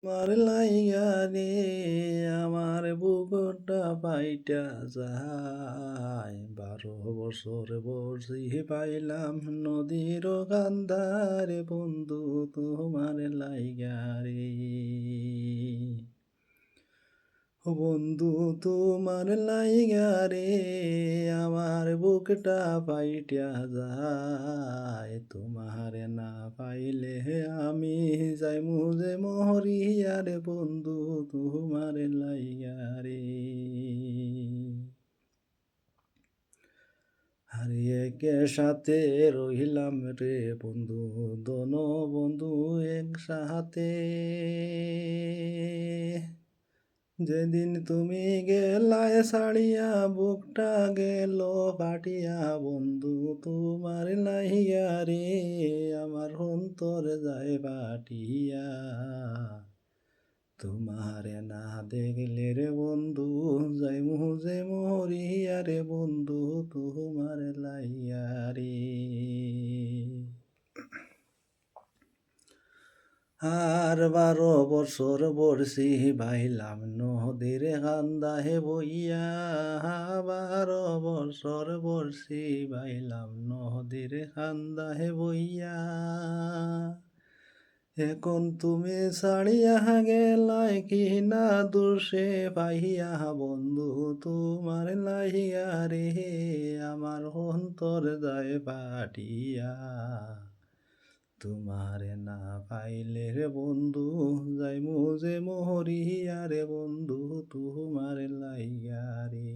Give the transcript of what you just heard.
তোমার লাইগা রে আমার বুকটা ফাইটা যায়। 12 বছর বসি পাইলাম নদীর কান্দারে বন্ধু তোমার লাইগা রে। ও বন্ধু তোমার লাইগা রে আমার বুকটা ফাইটা যায়। তোমারে না পাইলে আমি যাইমু যে মরিয়া রে বন্ধু তোমার লাইগা রে। হারিয়ে কে সাথে রহিলাম রে বন্ধু, দোনো বন্ধু একসাথে। যেদিন তুমি গেলায় ছাড়িয়া বুকটা গেল ফাটিয়া বন্ধু তোমার লাইগা রে আমার অন্তর যায় ফাটিয়া। তোমারে না দেখলে রে বন্ধু যাইমু যে মরিয়া রে বন্ধু তোমার লাইগা রে। আর 12 বছর বর্ষি বাইলাম নদীর কান্দাহে বইয়া। 12 বছর বর্ষি বাইলাম নদীর কান্দাহে বইয়া। এখন তুমি ছাড়িয়া গেলাই কি না দোষে পাইয়া বন্ধু তোমার লাইগা রে আমার অন্তর যায় পাটিয়া। তোমারে না পাইলে রে বন্ধু যাইমু যে মরিয়া রে বন্ধু তোমার লাইগা রে।